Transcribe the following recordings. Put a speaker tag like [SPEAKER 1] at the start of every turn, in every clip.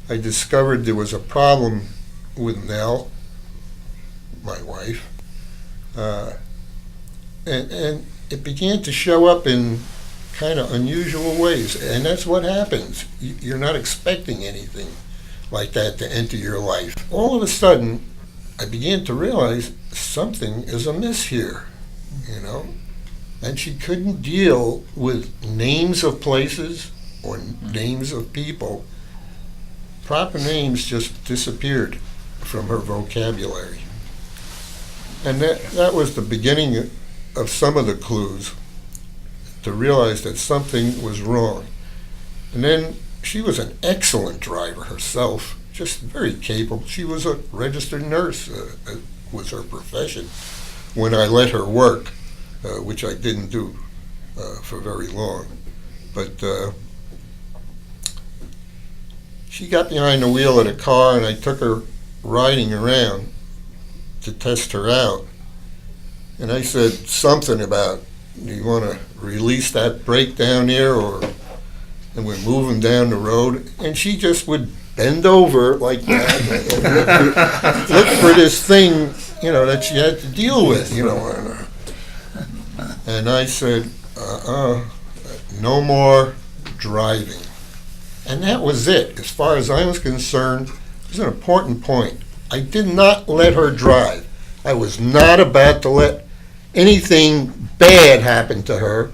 [SPEAKER 1] I discovered there was a problem with Nell, my wife, and it began to show up in kind of unusual ways. And that's what happens. You're not expecting anything like that to enter your life. All of a sudden, I began to realize something is amiss here, you know? And she couldn't deal with names of places or names of people. Proper names just disappeared from her vocabulary. And that was the beginning of some of the clues to realize that something was wrong. And then she was an excellent driver herself, just very capable. She was a registered nurse, was her profession. When I let her work, which I didn't do for very long, but she got behind the wheel of the car and I took her riding around to test her out. And I said something about, do you want to release that brake down there, and we're moving down the road? And she just would bend over like that and look for this thing, you know, that she had to deal with, you know. And I said, no more driving. And that was it. As far as I was concerned, it was an important point. I did not let her drive. I was not about to let anything bad happen to her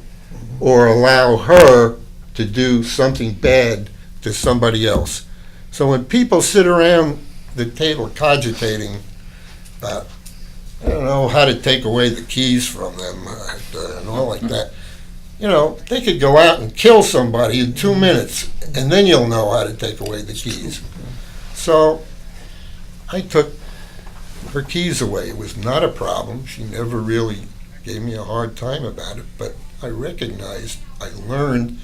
[SPEAKER 1] or allow her to do something bad to somebody else. So when people sit around the table cogitating about, I don't know, how to take away the keys from them and all like that, you know, they could go out and kill somebody in 2 minutes, and then you'll know how to take away the keys. So I took her keys away. It was not a problem. She never really gave me a hard time about it, but I recognized, I learned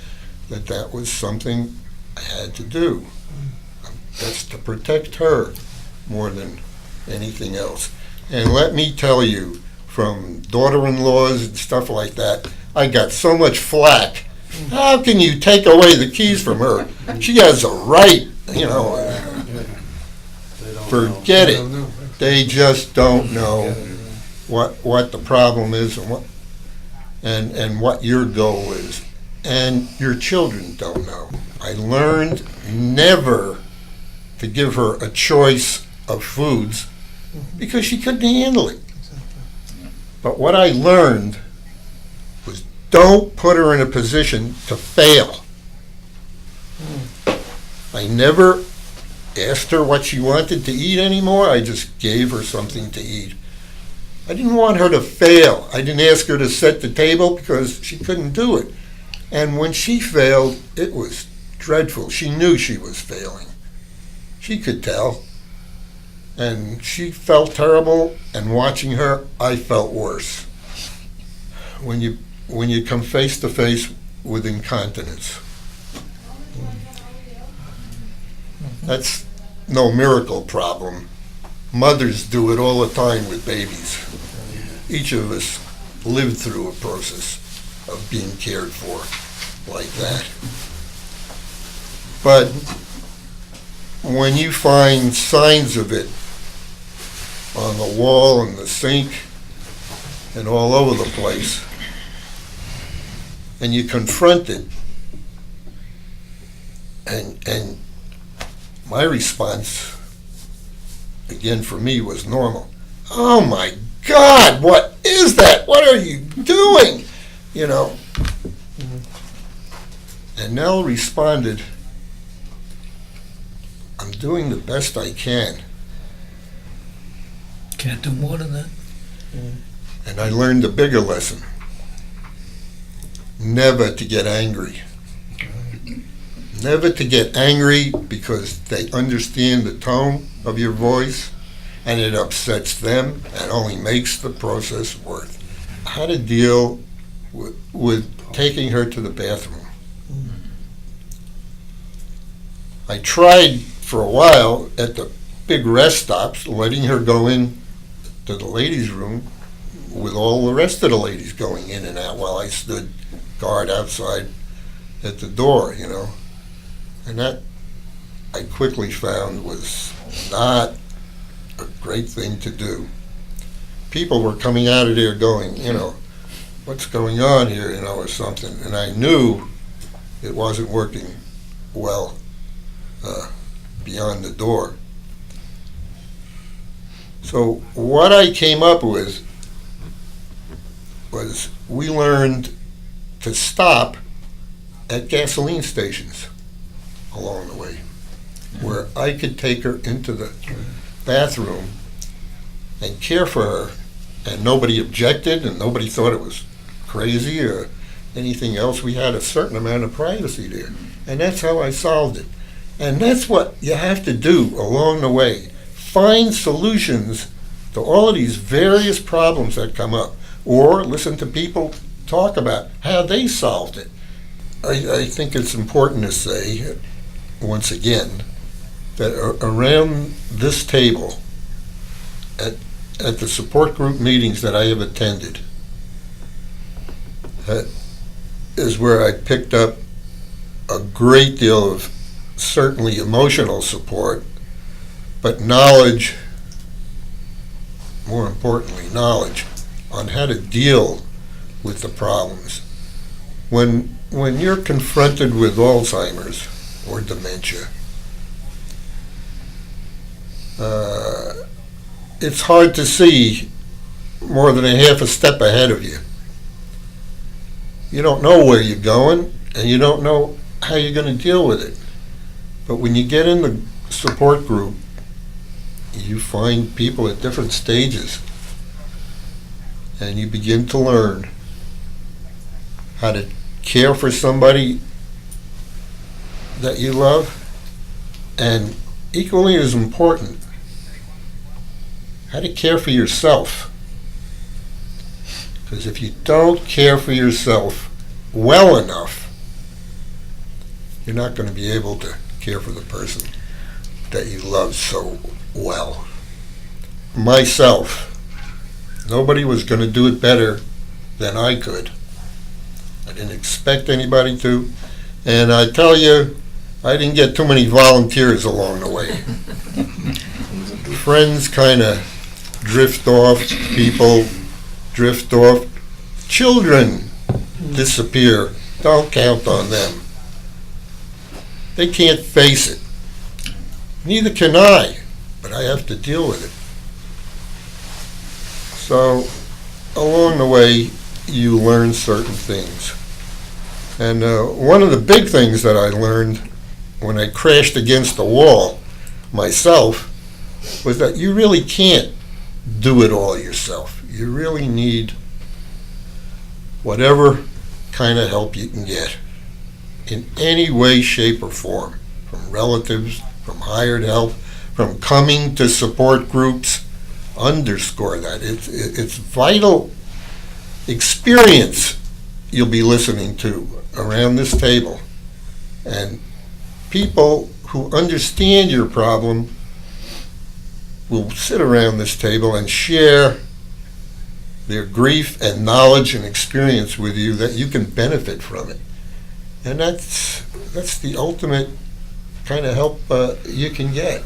[SPEAKER 1] that was something I had to do. That's to protect her more than anything else. And let me tell you, from daughter-in-laws and stuff like that, I got so much flack. How can you take away the keys from her? She has a right, you know. Forget it. They just don't know what the problem is and what your goal is. And your children don't know. I learned never to give her a choice of foods because she couldn't handle it. But what I learned was, don't put her in a position to fail. I never asked her what she wanted to eat anymore. I just gave her something to eat. I didn't want her to fail. I didn't ask her to set the table because she couldn't do it. And when she failed, it was dreadful. She knew she was failing. She could tell. And she felt terrible, and watching her, I felt worse. When you come face to face with incontinence, that's no miracle problem. Mothers do it all the time with babies. Each of us lived through a process of being cared for like that. But when you find signs of it on the wall and the sink and all over the place, and you confront it, and my response, again for me, was normal. Oh my God, what is that? What are you doing? You know. And Nell responded, I'm doing the best I can.
[SPEAKER 2] Can't do more than that.
[SPEAKER 1] And I learned a bigger lesson. Never to get angry. Never to get angry because they understand the tone of your voice and it upsets them and only makes the process worse. How to deal with taking her to the bathroom. I tried for a while at the big rest stops, letting her go in to the ladies' room with all the rest of the ladies going in and out while I stood guard outside at the door, you know. And that I quickly found was not a great thing to do. People were coming out of there going, what's going on here, or something. And I knew it wasn't working well beyond the door. So what I came up with was we learned to stop at gasoline stations along the way, where I could take her into the bathroom and care for her, and nobody objected and nobody thought it was crazy or anything else. We had a certain amount of privacy there, and that's how I solved it. And that's what you have to do along the way. Find solutions to all of these various problems that come up, or listen to people talk about how they solved it. I think it's important to say, once again, that around this table, at the support group meetings that I have attended, that is where I picked up a great deal of certainly emotional support, but knowledge, more importantly, knowledge on how to deal with the problems. When you're confronted with Alzheimer's or dementia, it's hard to see more than a half a step ahead of you. You don't know where you're going, and you don't know how you're going to deal with it. But when you get in the support group, you find people at different stages, and you begin to learn how to care for somebody that you love, and equally as important, how to care for yourself. Because if you don't care for yourself well enough, you're not going to be able to care for the person that you love so well. Myself, nobody was going to do it better than I could. I didn't expect anybody to, and I tell you, I didn't get too many volunteers along the way. Friends kind of drift off, people drift off, children disappear. Don't count on them. They can't face it. Neither can I, but I have to deal with it. So, along the way, you learn certain things. And one of the big things that I learned when I crashed against the wall myself was that you really can't do it all yourself. You really need whatever kind of help you can get in any way, shape, or form, from relatives, from hired help, from coming to support groups. Underscore that. It's vital experience you'll be listening to around this table. And people who understand your problem will sit around this table and share their grief and knowledge and experience with you that you can benefit from it. And that's the ultimate kind of help you can get.